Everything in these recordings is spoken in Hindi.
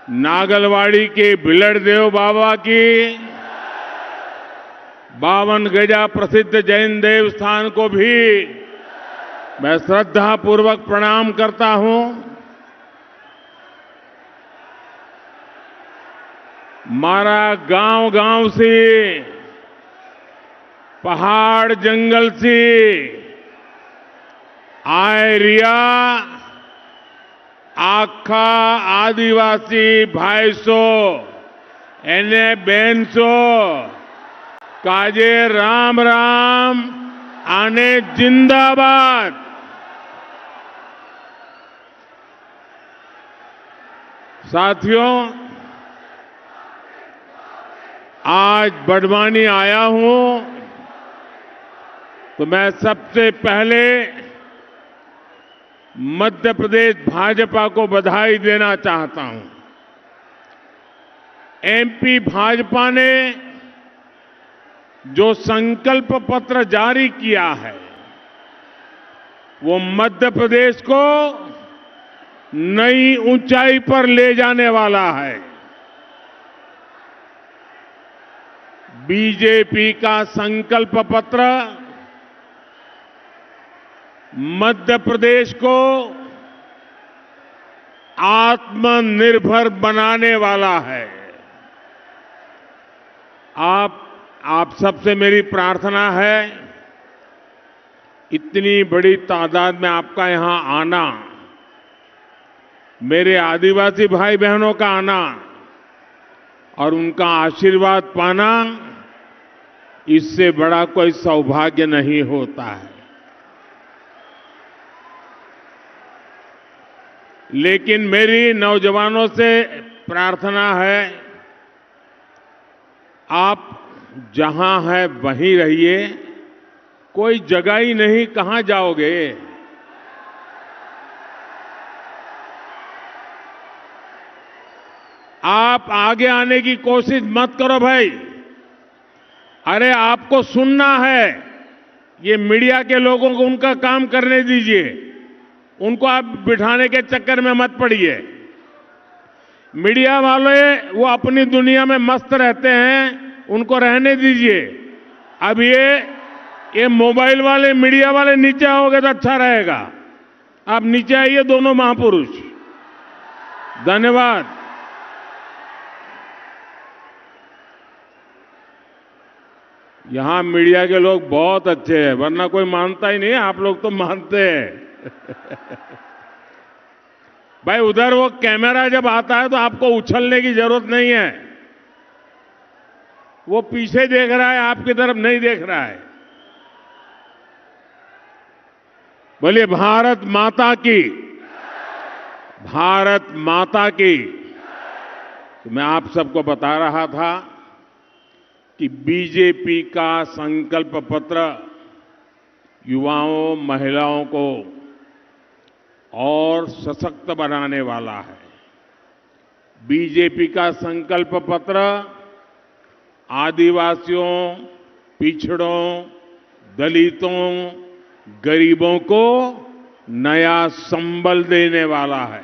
नागलवाड़ी के भिलड़देव बाबा की 52 गजा प्रसिद्ध जैन देव स्थान को भी मैं श्रद्धा पूर्वक प्रणाम करता हूं। मारा गांव-गांव से, पहाड़ जंगल से आए रिया आखा आदिवासी भाईसो एने बहनसो काजे राम राम आने जिंदाबाद। साथियों, आज बड़वानी आया हूं तो मैं सबसे पहले मध्य प्रदेश भाजपा को बधाई देना चाहता हूं। एमपी भाजपा ने जो संकल्प पत्र जारी किया है वो मध्य प्रदेश को नई ऊंचाई पर ले जाने वाला है। बीजेपी का संकल्प पत्र मध्य प्रदेश को आत्मनिर्भर बनाने वाला है। आप सबसे मेरी प्रार्थना है, इतनी बड़ी तादाद में आपका यहां आना, मेरे आदिवासी भाई बहनों का आना और उनका आशीर्वाद पाना, इससे बड़ा कोई सौभाग्य नहीं होता है। लेकिन मेरी नौजवानों से प्रार्थना है, आप जहां है वहीं रहिए, कोई जगह ही नहीं, कहां जाओगे। आप आगे आने की कोशिश मत करो भाई। अरे आपको सुनना है, ये मीडिया के लोगों को उनका काम करने दीजिए, उनको आप बिठाने के चक्कर में मत पड़िए। मीडिया वाले वो अपनी दुनिया में मस्त रहते हैं, उनको रहने दीजिए। अब ये मोबाइल वाले, मीडिया वाले नीचे आओगे तो अच्छा रहेगा। आप नीचे आइए दोनों महापुरुष। धन्यवाद। यहां मीडिया के लोग बहुत अच्छे हैं, वरना कोई मानता ही नहीं है, आप लोग तो मानते हैं। भाई उधर वो कैमरा जब आता है तो आपको उछलने की जरूरत नहीं है, वो पीछे देख रहा है, आपकी तरफ नहीं देख रहा है। बोलिए भारत माता की, भारत माता की। तो मैं आप सबको बता रहा था कि बीजेपी का संकल्प पत्र युवाओं, महिलाओं को और सशक्त बनाने वाला है। बीजेपी का संकल्प पत्र आदिवासियों, पिछड़ों, दलितों, गरीबों को नया संबल देने वाला है।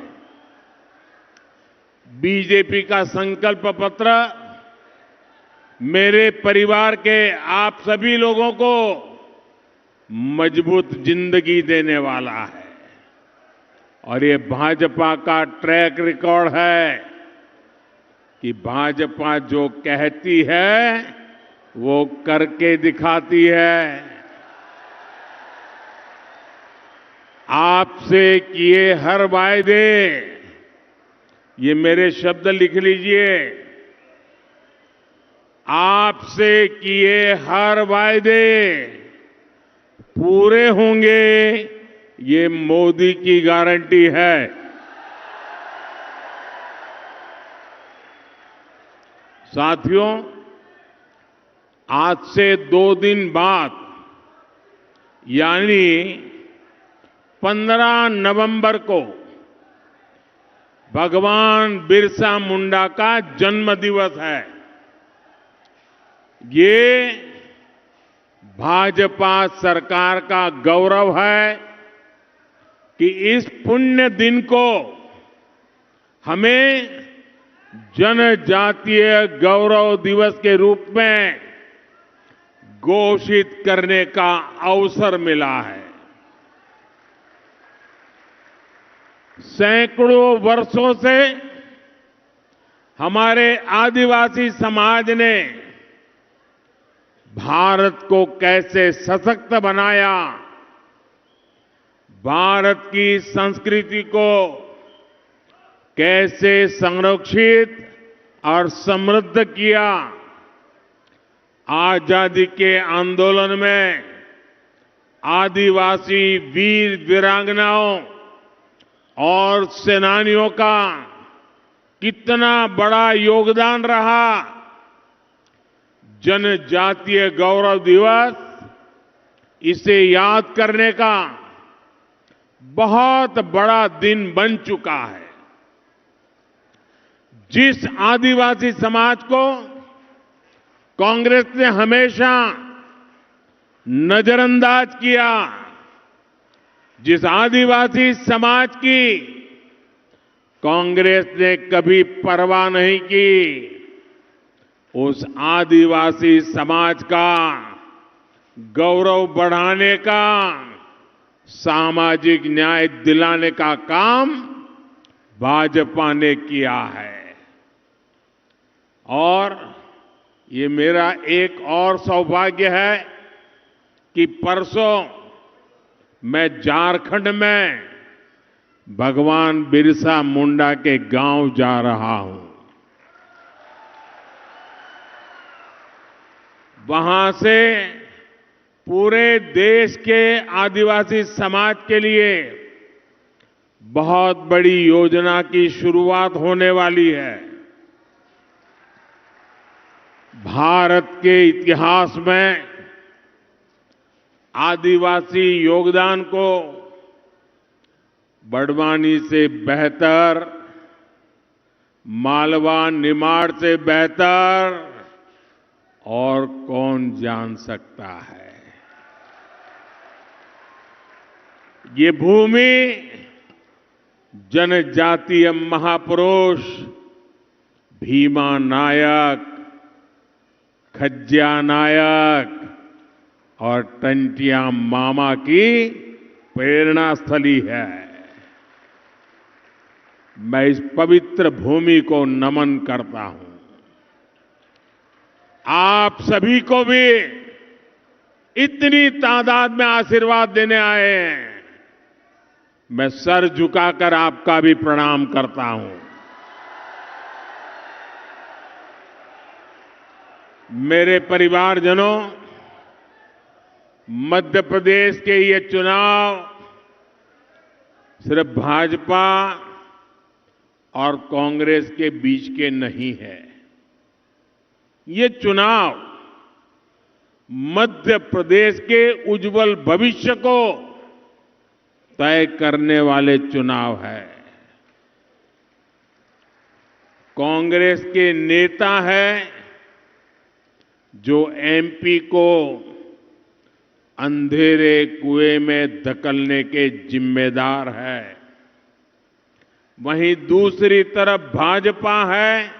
बीजेपी का संकल्प पत्र मेरे परिवार के आप सभी लोगों को मजबूत जिंदगी देने वाला है। और ये भाजपा का ट्रैक रिकॉर्ड है कि भाजपा जो कहती है वो करके दिखाती है। आपसे किए हर वायदे, ये मेरे शब्द लिख लीजिए, आपसे किए हर वायदे पूरे होंगे, ये मोदी की गारंटी है। साथियों, आज से 2 दिन बाद यानी 15 नवंबर को भगवान बिरसा मुंडा का जन्म दिवस है। ये भाजपा सरकार का गौरव है कि इस पुण्य दिन को हमें जनजातीय गौरव दिवस के रूप में घोषित करने का अवसर मिला है। सैकड़ों वर्षों से हमारे आदिवासी समाज ने भारत को कैसे सशक्त बनाया, भारत की संस्कृति को कैसे संरक्षित और समृद्ध किया, आजादी के आंदोलन में आदिवासी वीर वीरांगनाओं और सेनानियों का कितना बड़ा योगदान रहा। जनजातीय गौरव दिवस इसे याद करने का बहुत बड़ा दिन बन चुका है। जिस आदिवासी समाज को कांग्रेस ने हमेशा नजरअंदाज किया, जिस आदिवासी समाज की कांग्रेस ने कभी परवाह नहीं की, उस आदिवासी समाज का गौरव बढ़ाने का, सामाजिक न्याय दिलाने का काम भाजपा ने किया है। और ये मेरा एक और सौभाग्य है कि परसों मैं झारखंड में भगवान बिरसा मुंडा के गांव जा रहा हूं। वहां से पूरे देश के आदिवासी समाज के लिए बहुत बड़ी योजना की शुरुआत होने वाली है। भारत के इतिहास में आदिवासी योगदान को बड़वानी से बेहतर, मालवा निमाड़ से बेहतर और कौन जान सकता है। ये भूमि जनजातीय महापुरुष भीमा नायक, खज्जिया नायक और टंटिया मामा की प्रेरणा स्थली है। मैं इस पवित्र भूमि को नमन करता हूं। आप सभी को भी इतनी तादाद में आशीर्वाद देने आए हैं, मैं सर झुकाकर आपका भी प्रणाम करता हूं। मेरे परिवारजनों, मध्य प्रदेश के ये चुनाव सिर्फ भाजपा और कांग्रेस के बीच के नहीं है। ये चुनाव मध्य प्रदेश के उज्जवल भविष्य को तय करने वाले चुनाव है। कांग्रेस के नेता है जो एमपी को अंधेरे कुएं में धकेलने के जिम्मेदार है। वहीं दूसरी तरफ भाजपा है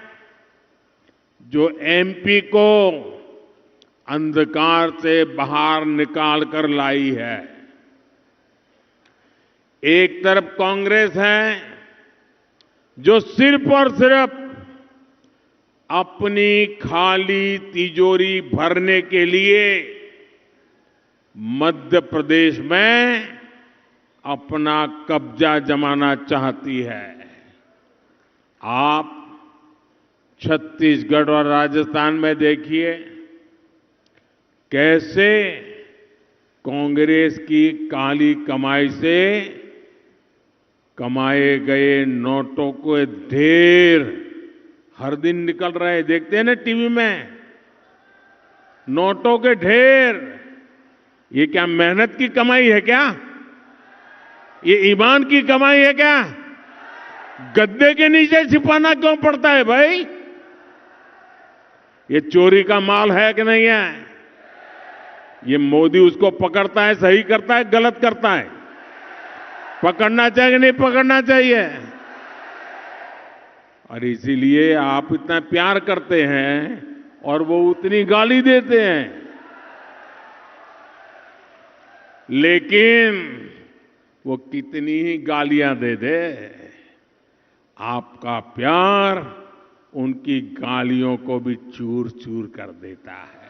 जो एमपी को अंधकार से बाहर निकाल कर लाई है। एक तरफ कांग्रेस है जो सिर्फ और सिर्फ अपनी खाली तिजोरी भरने के लिए मध्य प्रदेश में अपना कब्जा जमाना चाहती है। आप छत्तीसगढ़ और राजस्थान में देखिए कैसे कांग्रेस की काली कमाई से कमाए गए नोटों को ढेर हर दिन निकल रहे हैं। देखते हैं ना टीवी में, नोटों के ढेर। ये क्या मेहनत की कमाई है क्या? ये ईमान की कमाई है क्या? गद्दे के नीचे छिपाना क्यों पड़ता है भाई? ये चोरी का माल है कि नहीं है? ये मोदी उसको पकड़ता है, सही करता है, गलत करता है? पकड़ना चाहिए कि नहीं पकड़ना चाहिए? और इसीलिए आप इतना प्यार करते हैं और वो उतनी गाली देते हैं। लेकिन वो कितनी ही गालियां दे दे, आपका प्यार उनकी गालियों को भी चूर चूर कर देता है।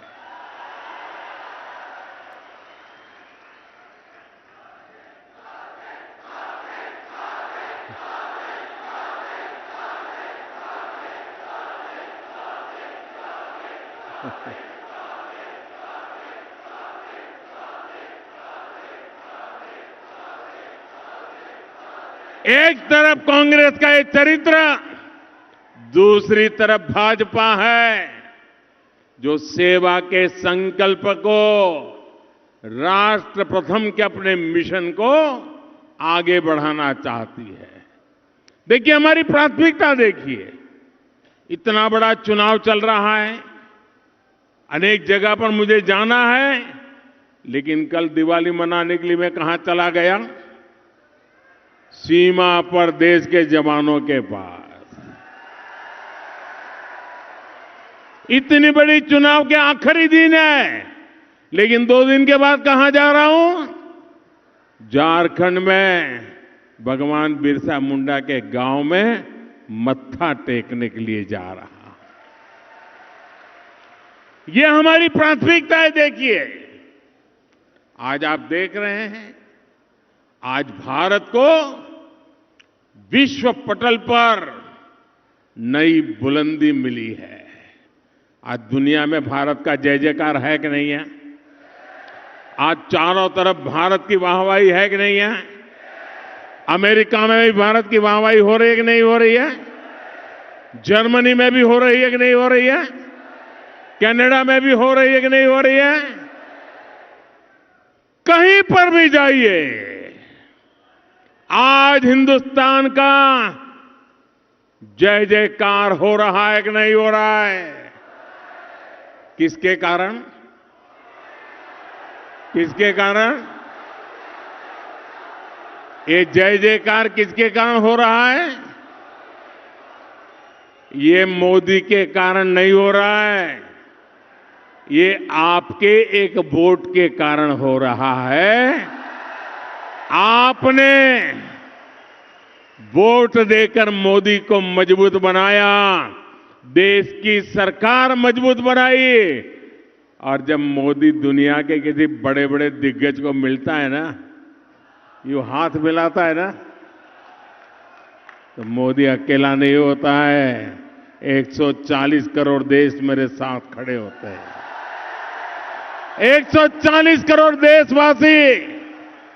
एक तरफ कांग्रेस का ये चरित्र, दूसरी तरफ भाजपा है जो सेवा के संकल्प को, राष्ट्र प्रथम के अपने मिशन को आगे बढ़ाना चाहती है। देखिए, हमारी प्राथमिकता देखिए, इतना बड़ा चुनाव चल रहा है, अनेक जगह पर मुझे जाना है, लेकिन कल दिवाली मनाने के लिए मैं कहां चला गया? सीमा पर देश के जवानों के पास। इतनी बड़ी चुनाव के आखिरी दिन है, लेकिन 2 दिन के बाद कहां जा रहा हूं? झारखंड में भगवान बिरसा मुंडा के गांव में मत्था टेकने के लिए जा रहा। ये हमारी प्राथमिकता है। देखिए, आज आप देख रहे हैं, आज भारत को विश्व पटल पर नई बुलंदी मिली है। आज दुनिया में भारत का जय जयकार है कि नहीं है? आज चारों तरफ भारत की वाहवाही है कि नहीं है? अमेरिका में भी भारत की वाहवाही हो रही है कि नहीं हो रही है? जर्मनी में भी हो रही है कि नहीं हो रही है? कनाडा में भी हो रही है कि नहीं हो रही है? कहीं पर भी जाइए, आज हिंदुस्तान का जय जयकार हो रहा है कि नहीं हो रहा है? किसके कारण? किसके कारण? ये जय जयकार किसके कारण हो रहा है? ये मोदी के कारण नहीं हो रहा है, ये आपके एक वोट के कारण हो रहा है। आपने वोट देकर मोदी को मजबूत बनाया, देश की सरकार मजबूत बनाई, और जब मोदी दुनिया के किसी बड़े बड़े दिग्गज को मिलता है ना, यूं हाथ मिलाता है ना, तो मोदी अकेला नहीं होता है, 140 करोड़ देश मेरे साथ खड़े होते हैं। 140 करोड़ देशवासी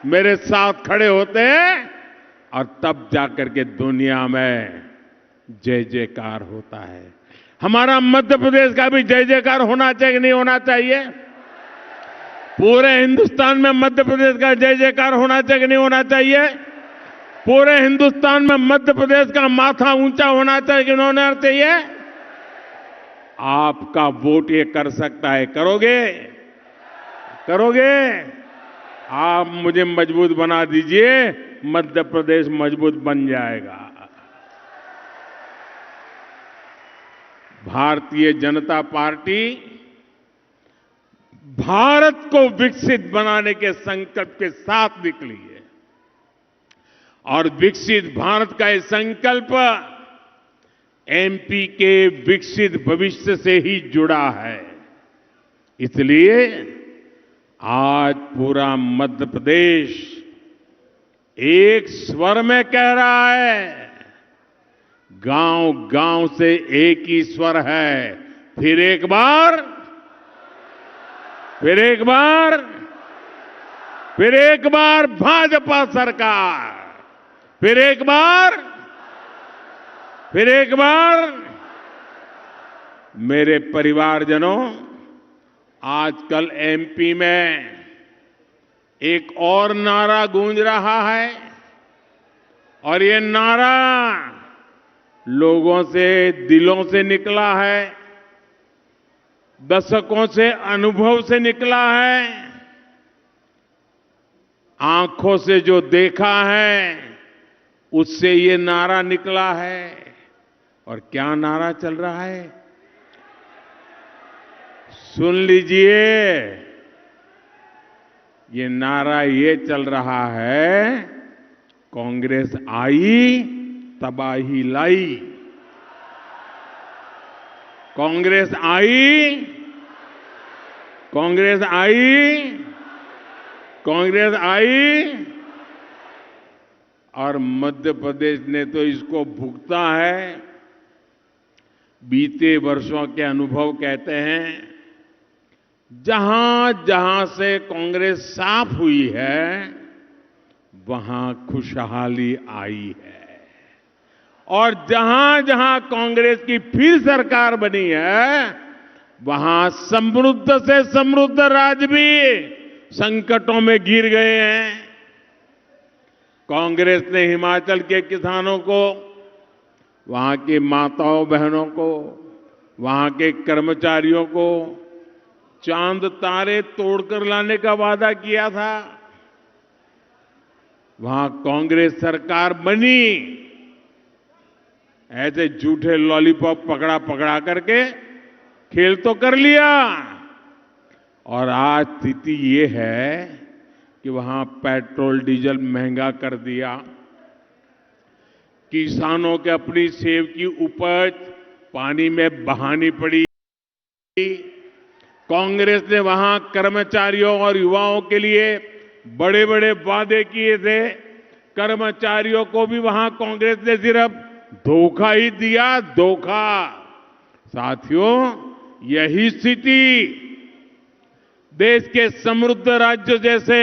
मेरे साथ खड़े होते हैं, और तब जाकर के दुनिया में जय जयकार होता है। हमारा मध्य प्रदेश का भी जय जयकार होना चाहिए कि नहीं होना चाहिए? पूरे हिंदुस्तान में मध्य प्रदेश का जय जयकार होना चाहिए कि नहीं होना चाहिए? पूरे हिंदुस्तान में मध्य प्रदेश का माथा ऊंचा होना चाहिए कि नहीं होना चाहिए? आपका वोट ये कर सकता है। करोगे? करोगे? आप मुझे मजबूत बना दीजिए, मध्य प्रदेश मजबूत बन जाएगा। भारतीय जनता पार्टी भारत को विकसित बनाने के संकल्प के साथ निकली है, और विकसित भारत का ये संकल्प एमपी के विकसित भविष्य से ही जुड़ा है। इसलिए आज पूरा मध्य प्रदेश एक स्वर में कह रहा है, गांव गांव से एक ही स्वर है। फिर एक बार, फिर एक बार, फिर एक बार भाजपा सरकार, फिर एक बार, फिर एक बार। मेरे परिवारजनों, आजकल एमपी में एक और नारा गूंज रहा है, और ये नारा लोगों से, दिलों से निकला है, दशकों से अनुभव से निकला है, आंखों से जो देखा है उससे ये नारा निकला है। और क्या नारा चल रहा है, सुन लीजिए। ये नारा ये चल रहा है, कांग्रेस आई तबाही लाई। कांग्रेस आई, कांग्रेस आई, कांग्रेस आई। और मध्य प्रदेश ने तो इसको भुगता है। बीते वर्षों के अनुभव कहते हैं, जहां जहां से कांग्रेस साफ हुई है, वहां खुशहाली आई है। और जहां जहां कांग्रेस की फिर सरकार बनी है, वहां समृद्ध से समृद्ध राज्य भी संकटों में घिर गए हैं। कांग्रेस ने हिमाचल के किसानों को, वहां की माताओं बहनों को, वहां के कर्मचारियों को चांद तारे तोड़कर लाने का वादा किया था। वहां कांग्रेस सरकार बनी, ऐसे झूठे लॉलीपॉप पकड़ा पकड़ा करके खेल तो कर लिया। और आज स्थिति ये है कि वहां पेट्रोल डीजल महंगा कर दिया, किसानों के अपनी सेब की उपज पानी में बहानी पड़ी। कांग्रेस ने वहां कर्मचारियों और युवाओं के लिए बड़े बड़े वादे किए थे, कर्मचारियों को भी वहां कांग्रेस ने सिर्फ धोखा ही दिया, धोखा। साथियों, यही स्थिति देश के समृद्ध राज्य जैसे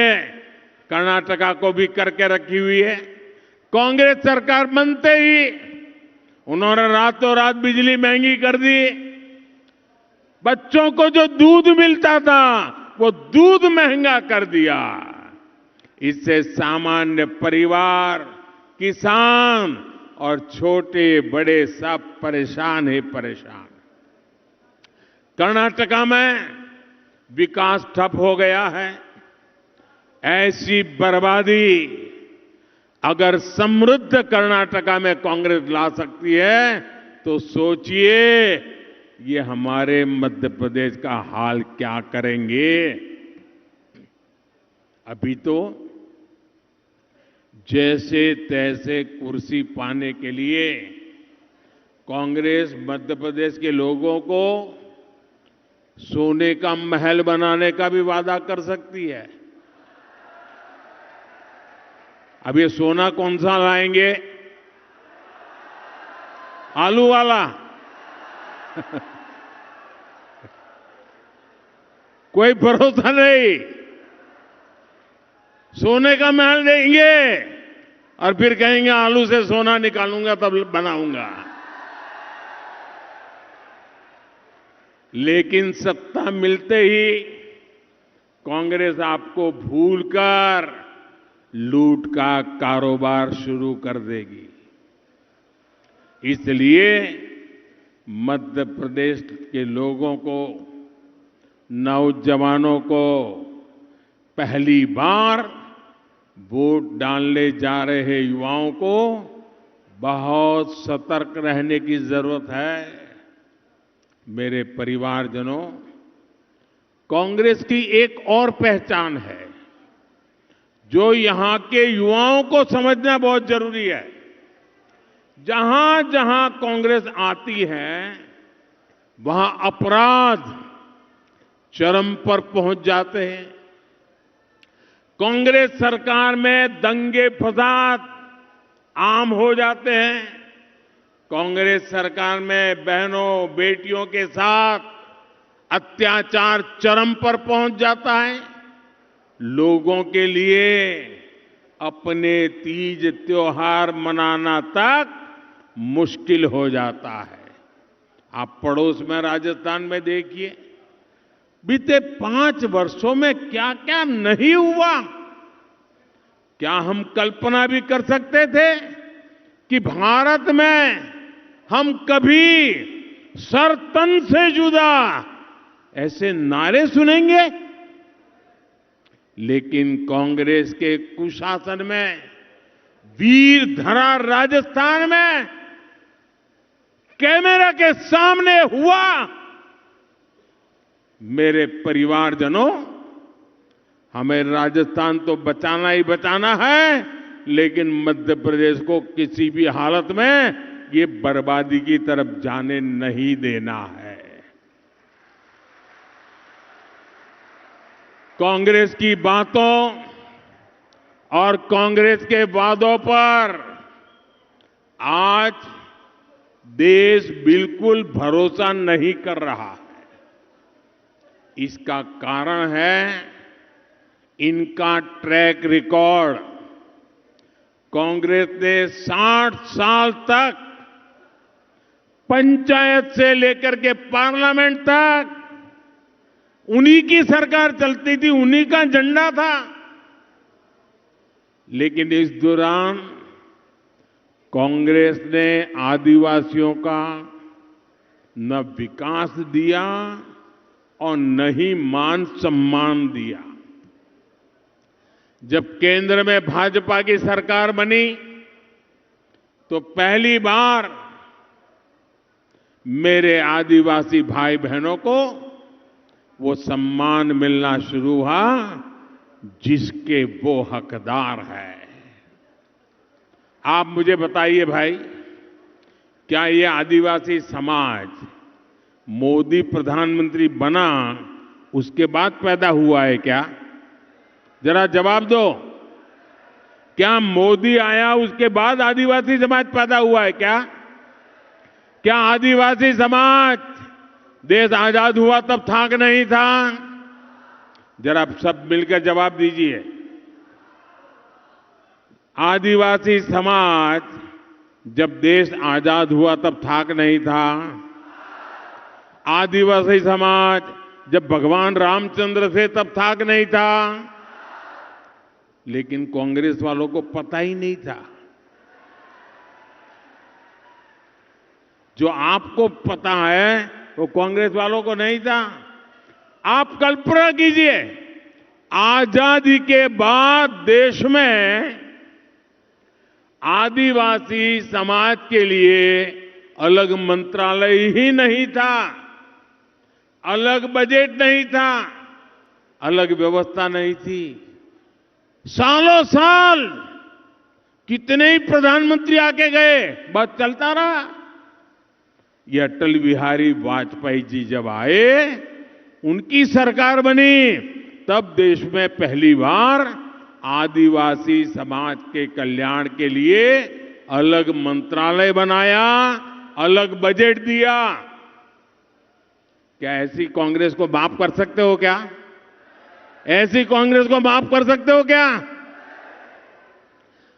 कर्नाटका को भी करके रखी हुई है। कांग्रेस सरकार बनते ही उन्होंने रातों रात बिजली महंगी कर दी। बच्चों को जो दूध मिलता था, वो दूध महंगा कर दिया। इससे सामान्य परिवार, किसान और छोटे बड़े सब परेशान ही परेशान। कर्नाटका में विकास ठप हो गया है। ऐसी बर्बादी अगर समृद्ध कर्नाटका में कांग्रेस ला सकती है, तो सोचिए ये हमारे मध्य प्रदेश का हाल क्या करेंगे। अभी तो जैसे तैसे कुर्सी पाने के लिए कांग्रेस मध्य प्रदेश के लोगों को सोने का महल बनाने का भी वादा कर सकती है। अब ये सोना कौन सा लाएंगे? आलू वाला? कोई भरोसा नहीं। सोने का महल देंगे और फिर कहेंगे आलू से सोना निकालूंगा तब बनाऊंगा। लेकिन सत्ता मिलते ही कांग्रेस आपको भूलकर लूट का कारोबार शुरू कर देगी। इसलिए मध्य प्रदेश के लोगों को, नौजवानों को पहली बार वोट डालने जा रहे युवाओं को बहुत सतर्क रहने की जरूरत है। मेरे परिवारजनों, कांग्रेस की एक और पहचान है जो यहां के युवाओं को समझना बहुत जरूरी है। जहां जहां कांग्रेस आती है, वहां अपराध चरम पर पहुंच जाते हैं। कांग्रेस सरकार में दंगे फसाद आम हो जाते हैं। कांग्रेस सरकार में बहनों बेटियों के साथ अत्याचार चरम पर पहुंच जाता है। लोगों के लिए अपने तीज त्योहार मनाना तक मुश्किल हो जाता है। आप पड़ोस में राजस्थान में देखिए, बीते 5 वर्षों में क्या क्या नहीं हुआ। क्या हम कल्पना भी कर सकते थे कि भारत में हम कभी सर तन से जुदा ऐसे नारे सुनेंगे? लेकिन कांग्रेस के कुशासन में, वीर धरा राजस्थान में कैमरा के सामने हुआ। मेरे परिवारजनों, हमें राजस्थान तो बचाना ही बचाना है, लेकिन मध्य प्रदेश को किसी भी हालत में ये बर्बादी की तरफ जाने नहीं देना है। कांग्रेस की बातों और कांग्रेस के वादों पर आज देश बिल्कुल भरोसा नहीं कर रहा है। इसका कारण है इनका ट्रैक रिकॉर्ड। कांग्रेस ने 60 साल तक पंचायत से लेकर के पार्लियामेंट तक उन्हीं की सरकार चलती थी, उन्हीं का झंडा था। लेकिन इस दौरान कांग्रेस ने आदिवासियों का न विकास दिया और न ही मान सम्मान दिया। जब केंद्र में भाजपा की सरकार बनी तो पहली बार मेरे आदिवासी भाई बहनों को वो सम्मान मिलना शुरू हुआ जिसके वो हकदार है। आप मुझे बताइए भाई, क्या ये आदिवासी समाज मोदी प्रधानमंत्री बना उसके बाद पैदा हुआ है क्या? जरा जवाब दो। क्या मोदी आया उसके बाद आदिवासी समाज पैदा हुआ है क्या? क्या आदिवासी समाज देश आजाद हुआ तब था कि नहीं था? जरा सब मिलकर जवाब दीजिए। आदिवासी समाज जब देश आजाद हुआ तब था कि नहीं था? आदिवासी समाज जब भगवान रामचंद्र थे तब था कि नहीं था? लेकिन कांग्रेस वालों को पता ही नहीं था। जो आपको पता है वो कांग्रेस वालों को नहीं था। आप कल्पना कीजिए, आजादी के बाद देश में आदिवासी समाज के लिए अलग मंत्रालय ही नहीं था, अलग बजट नहीं था, अलग व्यवस्था नहीं थी। सालों साल कितने ही प्रधानमंत्री आके गए, बस चलता रहा। ये अटल बिहारी वाजपेयी जी जब आए, उनकी सरकार बनी, तब देश में पहली बार आदिवासी समाज के कल्याण के लिए अलग मंत्रालय बनाया, अलग बजट दिया। क्या ऐसी कांग्रेस को माफ कर सकते हो क्या? ऐसी कांग्रेस को माफ कर सकते हो क्या?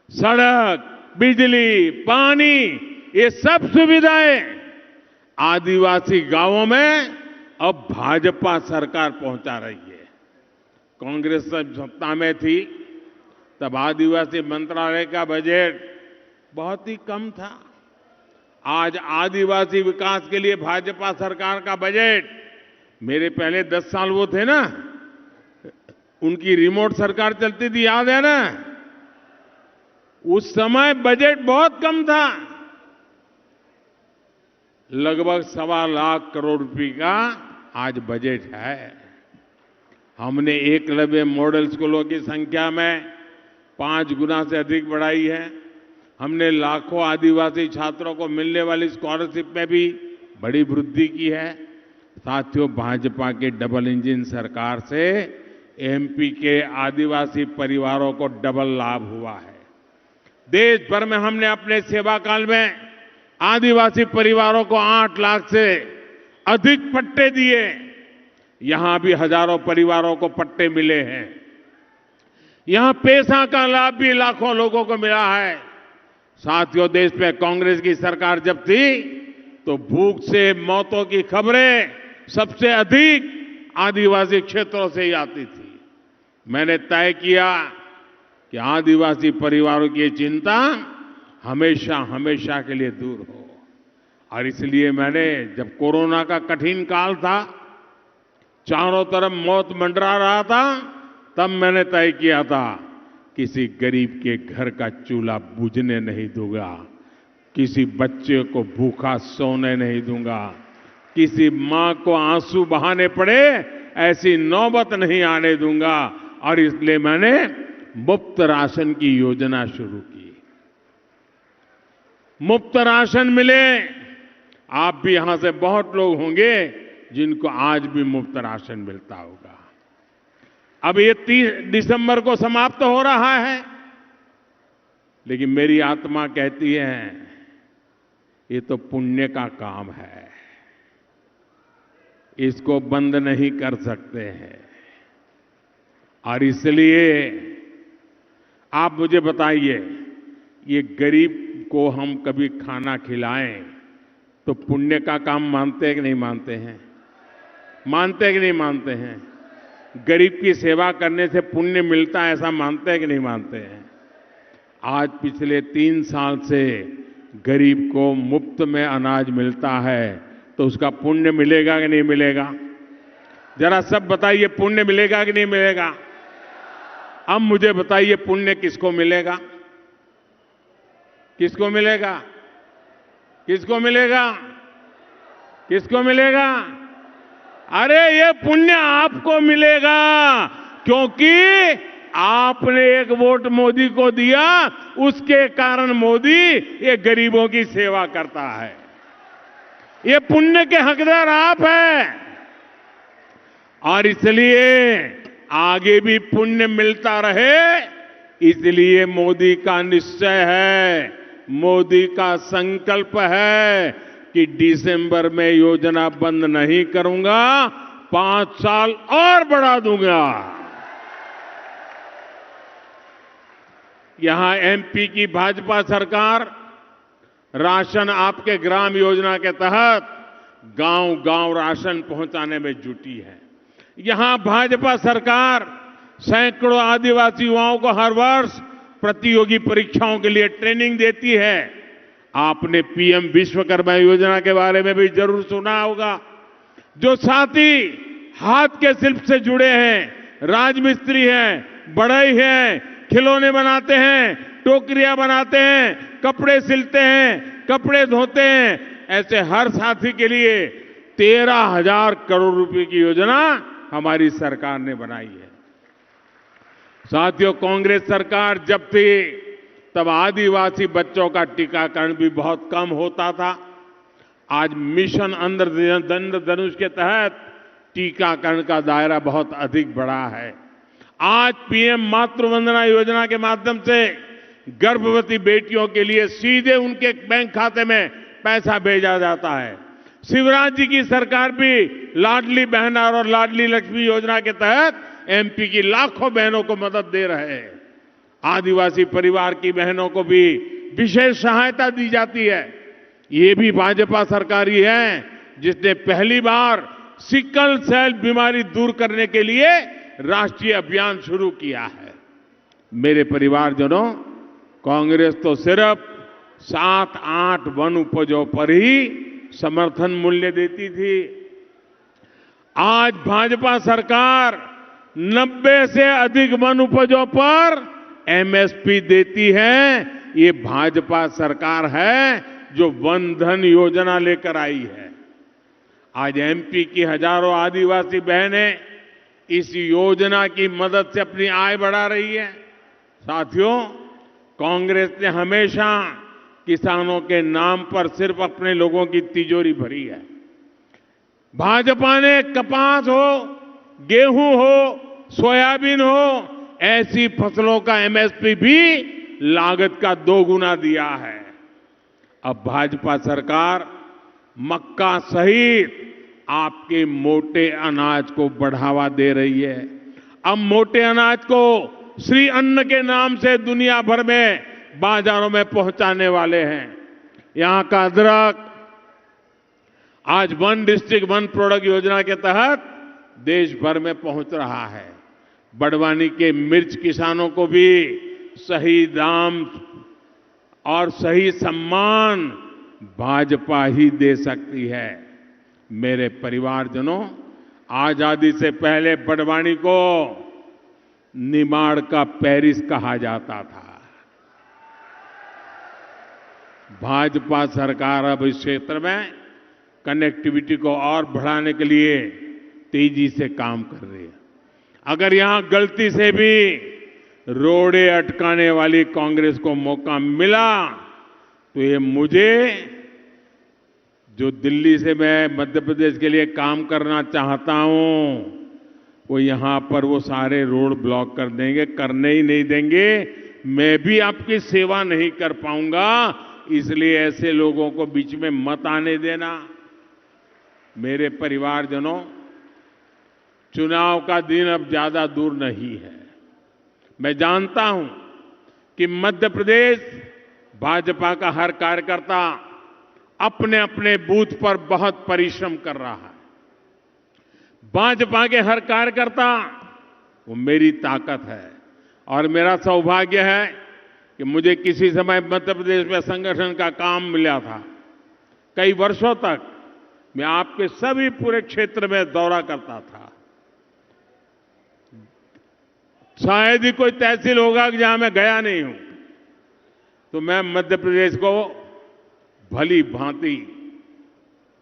सड़क, बिजली, पानी, ये सब सुविधाएं आदिवासी गांवों में अब भाजपा सरकार पहुंचा रही है। कांग्रेस जब सत्ता में थी तब आदिवासी मंत्रालय का बजट बहुत ही कम था। आज आदिवासी विकास के लिए भाजपा सरकार का बजट, मेरे पहले 10 साल वो थे ना, उनकी रिमोट सरकार चलती थी, याद है ना? उस समय बजट बहुत कम था, लगभग 1.25 लाख करोड़ रुपए का आज बजट है। हमने एकलव्य मॉडल स्कूलों की संख्या में 5 गुना से अधिक बढ़ाई है। हमने लाखों आदिवासी छात्रों को मिलने वाली स्कॉलरशिप में भी बड़ी वृद्धि की है। साथियों, भाजपा के डबल इंजन सरकार से एमपी के आदिवासी परिवारों को डबल लाभ हुआ है। देश भर में हमने अपने सेवा काल में आदिवासी परिवारों को 8 लाख से अधिक पट्टे दिए। यहां भी हजारों परिवारों को पट्टे मिले हैं। यहां पेशा का लाभ भी लाखों लोगों को मिला है। साथियों, देश में कांग्रेस की सरकार जब थी तो भूख से मौतों की खबरें सबसे अधिक आदिवासी क्षेत्रों से ही आती थी। मैंने तय किया कि आदिवासी परिवारों की चिंता हमेशा हमेशा के लिए दूर हो, और इसलिए मैंने, जब कोरोना का कठिन काल था, चारों तरफ मौत मंडरा रहा था, तब मैंने तय किया था किसी गरीब के घर का चूल्हा बुझने नहीं दूंगा। किसी बच्चे को भूखा सोने नहीं दूंगा, किसी मां को आंसू बहाने पड़े ऐसी नौबत नहीं आने दूंगा। और इसलिए मैंने मुफ्त राशन की योजना शुरू की। मुफ्त राशन मिले। आप भी यहां से बहुत लोग होंगे जिनको आज भी मुफ्त राशन मिलता होगा। अब ये 30 दिसंबर को समाप्त हो रहा है, लेकिन मेरी आत्मा कहती है ये तो पुण्य का काम है, इसको बंद नहीं कर सकते हैं। और इसलिए आप मुझे बताइए, ये गरीब को हम कभी खाना खिलाएं तो पुण्य का काम मानते हैं कि नहीं मानते हैं? मानते हैं कि नहीं मानते हैं? गरीब की सेवा करने से पुण्य मिलता है, ऐसा मानते हैं कि नहीं मानते हैं? आज पिछले 3 साल से गरीब को मुफ्त में अनाज मिलता है, तो उसका पुण्य मिलेगा कि नहीं मिलेगा? जरा सब बताइए, पुण्य मिलेगा कि नहीं मिलेगा? अब मुझे बताइए, पुण्य किसको मिलेगा? किसको मिलेगा? किसको मिलेगा? किसको मिलेगा? अरे ये पुण्य आपको मिलेगा, क्योंकि आपने एक वोट मोदी को दिया, उसके कारण मोदी ये गरीबों की सेवा करता है। ये पुण्य के हकदार आप हैं। और इसलिए आगे भी पुण्य मिलता रहे, इसलिए मोदी का निश्चय है, मोदी का संकल्प है कि दिसंबर में योजना बंद नहीं करूंगा, 5 साल और बढ़ा दूंगा। यहां एमपी की भाजपा सरकार राशन आपके ग्राम योजना के तहत गांव-गांव राशन पहुंचाने में जुटी है। यहां भाजपा सरकार सैकड़ों आदिवासी युवाओं को हर वर्ष प्रतियोगी परीक्षाओं के लिए ट्रेनिंग देती है। आपने पीएम विश्वकर्मा योजना के बारे में भी जरूर सुना होगा। जो साथी हाथ के शिल्प से जुड़े हैं, राजमिस्त्री हैं, बढ़ई हैं, खिलौने बनाते हैं, टोकरियां बनाते हैं, कपड़े सिलते हैं, कपड़े धोते हैं, ऐसे हर साथी के लिए 13,000 करोड़ रुपए की योजना हमारी सरकार ने बनाई है। साथियों, कांग्रेस सरकार जब थी तब आदिवासी बच्चों का टीकाकरण भी बहुत कम होता था। आज मिशन इंद्रधनुष के तहत टीकाकरण का दायरा बहुत अधिक बढ़ा है। आज पीएम मातृ वंदना योजना के माध्यम से गर्भवती बेटियों के लिए सीधे उनके बैंक खाते में पैसा भेजा जाता है। शिवराज जी की सरकार भी लाडली बहन और लाडली लक्ष्मी योजना के तहत एमपी की लाखों बहनों को मदद दे रहे हैं। आदिवासी परिवार की बहनों को भी विशेष सहायता दी जाती है। ये भी भाजपा सरकार ही है जिसने पहली बार सिकल सेल बीमारी दूर करने के लिए राष्ट्रीय अभियान शुरू किया है। मेरे परिवारजनों, कांग्रेस तो सिर्फ 7-8 वन उपजों पर ही समर्थन मूल्य देती थी। आज भाजपा सरकार 90 से अधिक वन उपजों पर एमएसपी देती है। ये भाजपा सरकार है जो वन धन योजना लेकर आई है। आज एमपी की हजारों आदिवासी बहनें इस योजना की मदद से अपनी आय बढ़ा रही है। साथियों, कांग्रेस ने हमेशा किसानों के नाम पर सिर्फ अपने लोगों की तिजोरी भरी है। भाजपा ने कपास हो, गेहूं हो, सोयाबीन हो, ऐसी फसलों का एमएसपी भी लागत का 2 गुना दिया है। अब भाजपा सरकार मक्का सहित आपके मोटे अनाज को बढ़ावा दे रही है। अब मोटे अनाज को श्री अन्न के नाम से दुनिया भर में बाजारों में पहुंचाने वाले हैं। यहां का अदरक आज वन डिस्ट्रिक्ट वन प्रोडक्ट योजना के तहत देश भर में पहुंच रहा है। बड़वानी के मिर्च किसानों को भी सही दाम और सही सम्मान भाजपा ही दे सकती है। मेरे परिवारजनों, आजादी से पहले बड़वानी को निमाड़ का पेरिस कहा जाता था। भाजपा सरकार अब इस क्षेत्र में कनेक्टिविटी को और बढ़ाने के लिए तेजी से काम कर रही है। अगर यहां गलती से भी रोड़े अटकाने वाली कांग्रेस को मौका मिला तो ये मुझे, जो दिल्ली से मैं मध्य प्रदेश के लिए काम करना चाहता हूं, वो यहां पर वो सारे रोड ब्लॉक कर देंगे, करने ही नहीं देंगे। मैं भी आपकी सेवा नहीं कर पाऊंगा, इसलिए ऐसे लोगों को बीच में मत आने देना। मेरे परिवारजनों, चुनाव का दिन अब ज्यादा दूर नहीं है। मैं जानता हूं कि मध्य प्रदेश भाजपा का हर कार्यकर्ता अपने अपने बूथ पर बहुत परिश्रम कर रहा है। भाजपा के हर कार्यकर्ता वो मेरी ताकत है और मेरा सौभाग्य है कि मुझे किसी समय मध्य प्रदेश में संगठन का काम मिला था। कई वर्षों तक मैं आपके सभी पूरे क्षेत्र में दौरा करता था। शायद ही कोई तहसील होगा कि जहां मैं गया नहीं हूं। तो मैं मध्य प्रदेश को भली भांति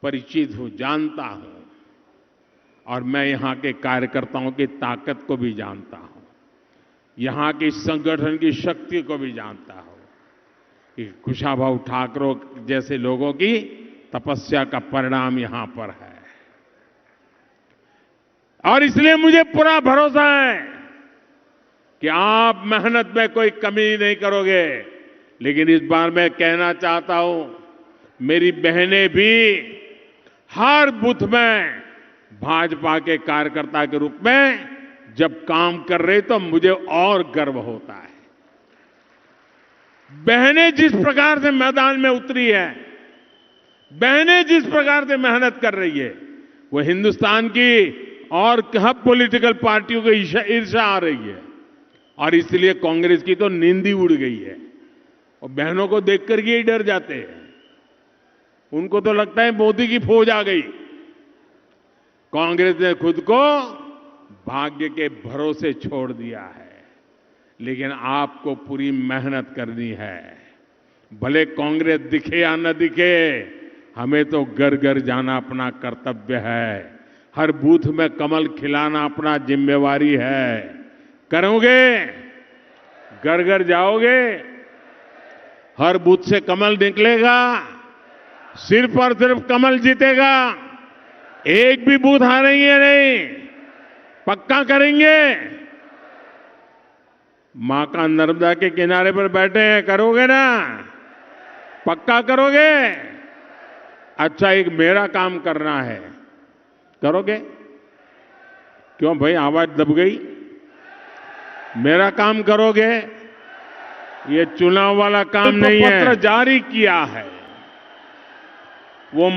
परिचित हूं, जानता हूं और मैं यहां के कार्यकर्ताओं की ताकत को भी जानता हूं, यहां की संगठन की शक्ति को भी जानता हूं कि कुशाभाऊ ठाकरे जैसे लोगों की तपस्या का परिणाम यहां पर है। और इसलिए मुझे पूरा भरोसा है कि आप मेहनत में कोई कमी नहीं करोगे। लेकिन इस बार मैं कहना चाहता हूं, मेरी बहनें भी हर बूथ में भाजपा के कार्यकर्ता के रूप में जब काम कर रहे तो मुझे और गर्व होता है। बहनें जिस प्रकार से मैदान में उतरी है, बहनें जिस प्रकार से मेहनत कर रही है, वो हिंदुस्तान की और सब पॉलिटिकल पार्टियों को ईर्ष्या आ रही है। और इसलिए कांग्रेस की तो नींद ही उड़ गई है और बहनों को देखकर ये ही डर जाते हैं। उनको तो लगता है मोदी की फौज आ गई। कांग्रेस ने खुद को भाग्य के भरोसे छोड़ दिया है। लेकिन आपको पूरी मेहनत करनी है। भले कांग्रेस दिखे या न दिखे, हमें तो घर घर जाना अपना कर्तव्य है। हर बूथ में कमल खिलाना अपना जिम्मेवारी है। करोगे? घर घर जाओगे? हर बूथ से कमल निकलेगा, सिर्फ और सिर्फ कमल जीतेगा। एक भी बूथ हारेंगे नहीं, पक्का करेंगे। मां का नर्मदा के किनारे पर बैठे हैं, करोगे ना? पक्का करोगे? अच्छा, एक मेरा काम करना है, करोगे? क्यों भाई, आवाज दब गई? मेरा काम करोगे? ये चुनाव वाला काम नहीं है। पत्र जारी किया है वो